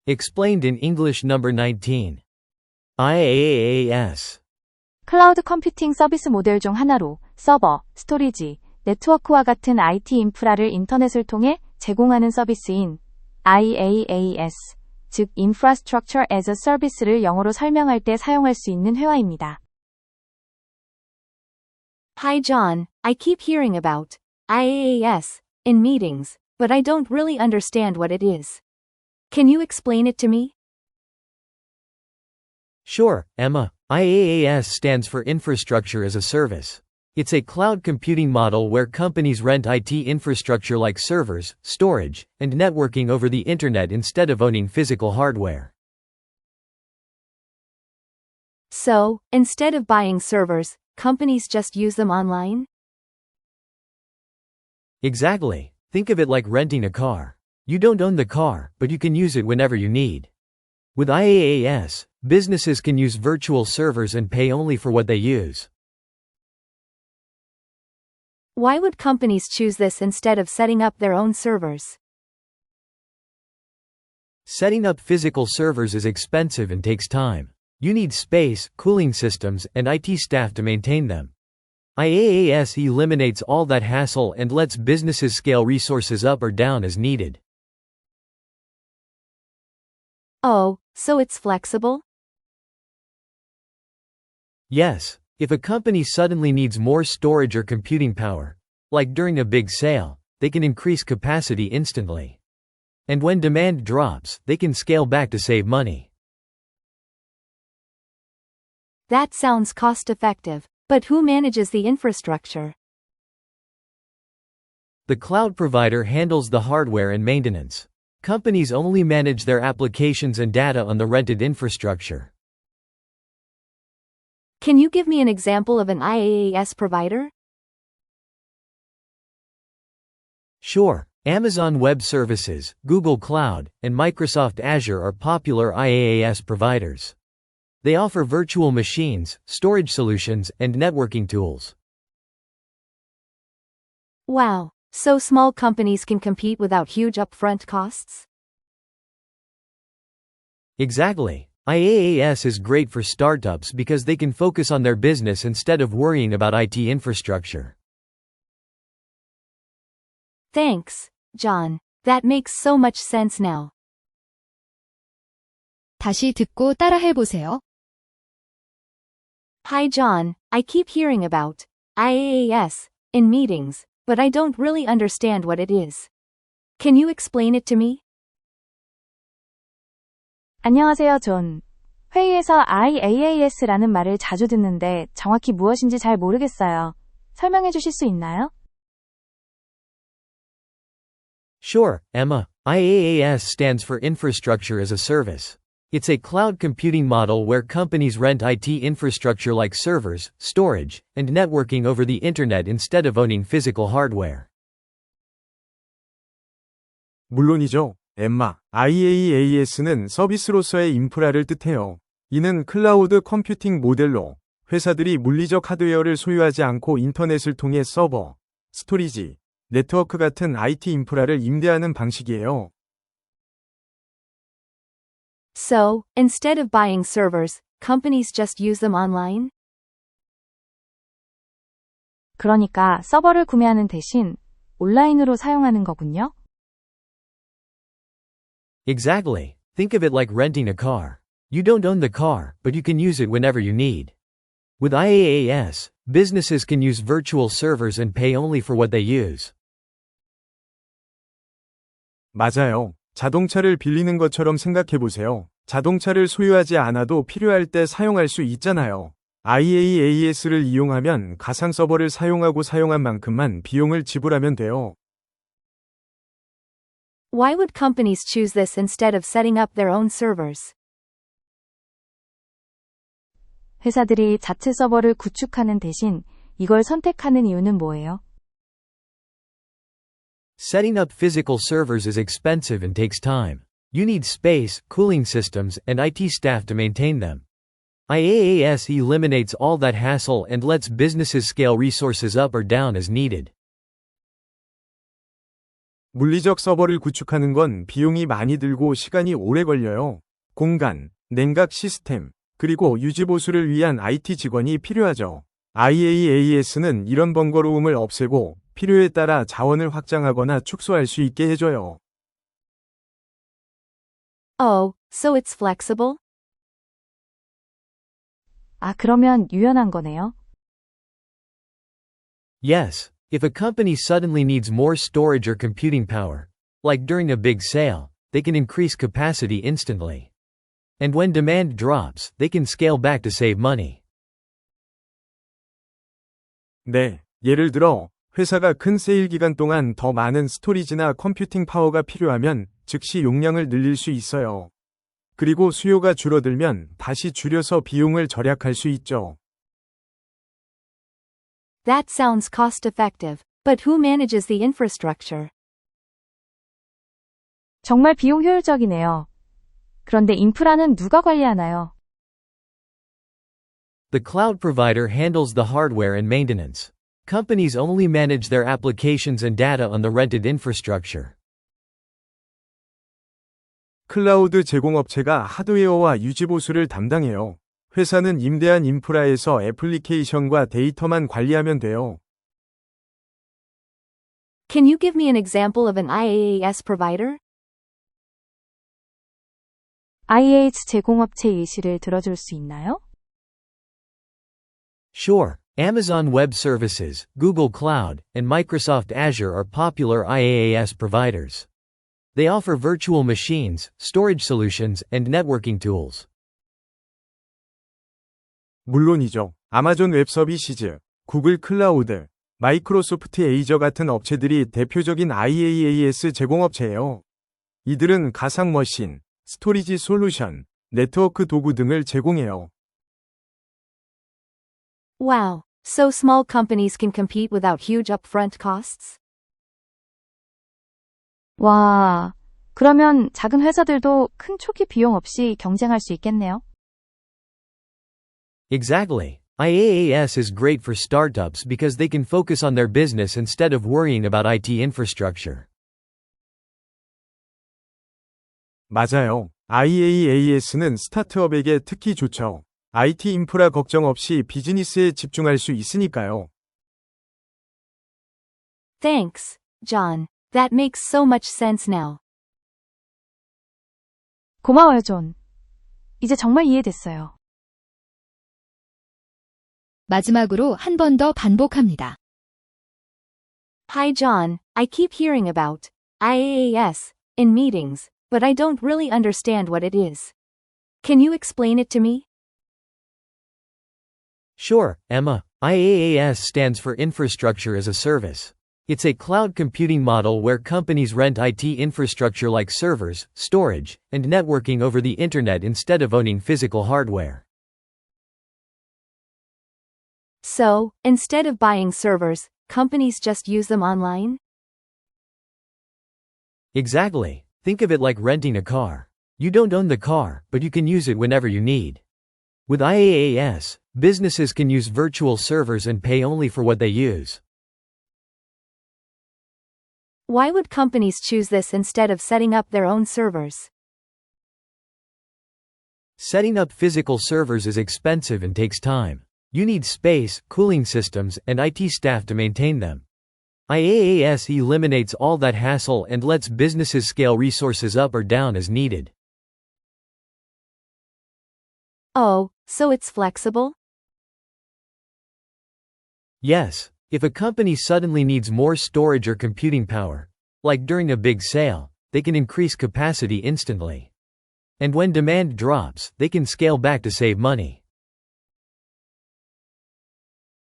Explained in English number 19. IaaS. 클라우드 컴퓨팅 서비스 모델 중 하나로 서버, 스토리지, 네트워크와 같은 IT 인프라를 인터넷을 통해 제공하는 서비스인 IaaS, 즉 Infrastructure as a Service를 영어로 설명할 때 사용할 수 있는 회화입니다. Hi John, I keep hearing about IaaS in meetings, but I don't really understand what it is. Can you explain it to me? Sure, Emma. IaaS stands for Infrastructure as a Service. It's a cloud computing model where companies rent IT infrastructure like servers, storage, and networking over the internet instead of owning physical hardware. So, instead of buying servers, companies just use them online? Exactly. Think of it like renting a car. You don't own the car, but you can use it whenever you need. With IaaS, businesses can use virtual servers and pay only for what they use. Why would companies choose this instead of setting up their own servers? Setting up physical servers is expensive and takes time. You need space, cooling systems, and IT staff to maintain them. IaaS eliminates all that hassle and lets businesses scale resources up or down as needed. Oh, so it's flexible? Yes, if a company suddenly needs more storage or computing power, like during a big sale, they can increase capacity instantly. And when demand drops, they can scale back to save money. That sounds cost-effective, but who manages the infrastructure? The cloud provider handles the hardware and maintenance. Companies only manage their applications and data on the rented infrastructure. Can you give me an example of an IaaS provider? Sure, Amazon Web Services, Google Cloud, and Microsoft Azure are popular IaaS providers. They offer virtual machines, storage solutions, and networking tools. Wow, so small companies can compete without huge upfront costs? Exactly. IaaS is great for startups because they can focus on their business instead of worrying about IT infrastructure. Thanks, John. That makes so much sense now. 다시 듣고 따라해보세요. Hi John, I keep hearing about IaaS in meetings, but I don't really understand what it is. Can you explain it to me? 안녕하세요, 존. 회의에서 IaaS라는 말을 자주 듣는데 정확히 무엇인지 잘 모르겠어요. 설명해 주실 수 있나요? Sure, Emma. IaaS stands for Infrastructure as a Service. It's a cloud computing model where companies rent IT infrastructure like servers, storage, and networking over the internet instead of owning physical hardware. 물론이죠, 엠마. IaaS는 서비스로서의 인프라를 뜻해요. 이는 클라우드 컴퓨팅 모델로 회사들이 물리적 하드웨어를 소유하지 않고 인터넷을 통해 서버, 스토리지, 네트워크 같은 IT 인프라를 임대하는 방식이에요. So, instead of buying servers, companies just use them online? 그러니까 서버를 구매하는 대신 온라인으로 사용하는 거군요. Exactly. Think of it like renting a car. You don't own the car, but you can use it whenever you need. With IaaS, businesses can use virtual servers and pay only for what they use. 맞아요. 자동차를 빌리는 것처럼 생각해보세요. 자동차를 소유하지 않아도 필요할 때 사용할 수 있잖아요. IaaS를 이용하면 가상 서버를 사용하고 사용한 만큼만 비용을 지불하면 돼요. Why would companies choose this instead of setting up their own servers? 회사들이 자체 서버를 구축하는 대신 이걸 선택하는 이유는 뭐예요? Setting up physical servers is expensive and takes time. You need space, cooling systems, and IT staff to maintain them. IaaS eliminates all that hassle and lets businesses scale resources up or down as needed. 물리적 서버를 구축하는 건 비용이 많이 들고 시간이 오래 걸려요. 공간, 냉각 시스템, 그리고 유지보수를 위한 IT 직원이 필요하죠. IaaS는 이런 번거로움을 없애고 필요에 따라 자원을 확장하거나 축소할 수 있게 해줘요. Oh, so it's flexible? 아, 그러면 유연한 거네요. Yes, if a company suddenly needs more storage or computing power, like during a big sale, they can increase capacity instantly. And when demand drops, they can scale back to save money. 네, 예를 들어 회사가 큰 세일 기간 동안 더 많은 스토리지나 컴퓨팅 파워가 필요하면 즉시 용량을 늘릴 수 있어요. 그리고 수요가 줄어들면 다시 줄여서 비용을 절약할 수 있죠. That sounds cost-effective, but who manages the infrastructure? 정말 비용 효율적이네요. 그런데 인프라는 누가 관리하나요? The cloud provider handles the hardware and maintenance. Companies only manage their applications and data on the rented infrastructure. 클라우드 제공업체가 하드웨어와 유지보수를 담당해요. 회사는 임대한 인프라에서 애플리케이션과 데이터만 관리하면 돼요. Can you give me an example of an IaaS provider? IaaS 제공업체 예시를 들어줄 수 있나요? Sure, Amazon Web Services, Google Cloud, and Microsoft Azure are popular IaaS providers. They offer virtual machines, storage solutions, and networking tools. 물론이죠. 아마존 웹 서비시즈, 구글 클라우드, 마이크로소프트 에이저 같은 업체들이 대표적인 IaaS 제공업체예요. 이들은 가상 머신, 스토리지 솔루션, 네트워크 도구 등을 제공해요. Wow, so small companies can compete without huge upfront costs? 와, 그러면 작은 회사들도 큰 초기 비용 없이 경쟁할 수 있겠네요. Exactly. IaaS is great for startups because they can focus on their business instead of worrying about IT infrastructure. 맞아요. IaaS는 스타트업에게 특히 좋죠. IT 인프라 걱정 없이 비즈니스에 집중할 수 있으니까요. Thanks, John. That makes so much sense now. 고마워요, 존. 이제 정말 이해됐어요. 마지막으로 한 번 더 반복합니다. Hi John, I keep hearing about IaaS in meetings, but I don't really understand what it is. Can you explain it to me? Sure, Emma. IaaS stands for Infrastructure as a Service. It's a cloud computing model where companies rent IT infrastructure like servers, storage, and networking over the internet instead of owning physical hardware. So, instead of buying servers, companies just use them online? Exactly. Think of it like renting a car. You don't own the car, but you can use it whenever you need. With IaaS, businesses can use virtual servers and pay only for what they use. Why would companies choose this instead of setting up their own servers? Setting up physical servers is expensive and takes time. You need space, cooling systems, and IT staff to maintain them. IaaS eliminates all that hassle and lets businesses scale resources up or down as needed. Oh, so it's flexible? Yes, if a company suddenly needs more storage or computing power, like during a big sale, they can increase capacity instantly. And when demand drops, they can scale back to save money.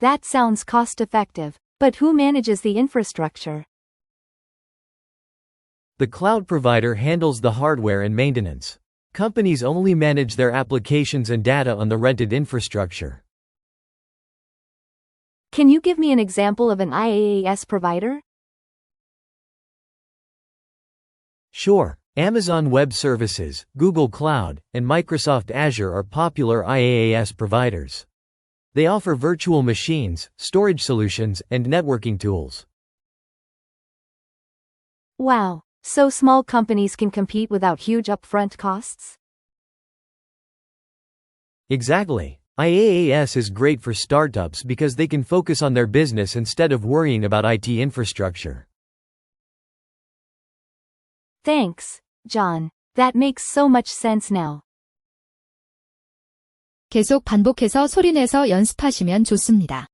That sounds cost-effective, but who manages the infrastructure? The cloud provider handles the hardware and maintenance. Companies only manage their applications and data on the rented infrastructure. Can you give me an example of an IaaS provider? Sure, Amazon Web Services, Google Cloud, and Microsoft Azure are popular IaaS providers. They offer virtual machines, storage solutions, and networking tools. Wow, so small companies can compete without huge upfront costs? Exactly. IaaS is great for startups because they can focus on their business instead of worrying about IT infrastructure. Thanks, John. That makes so much sense now. 계속 반복해서 소리내서 연습하시면 좋습니다.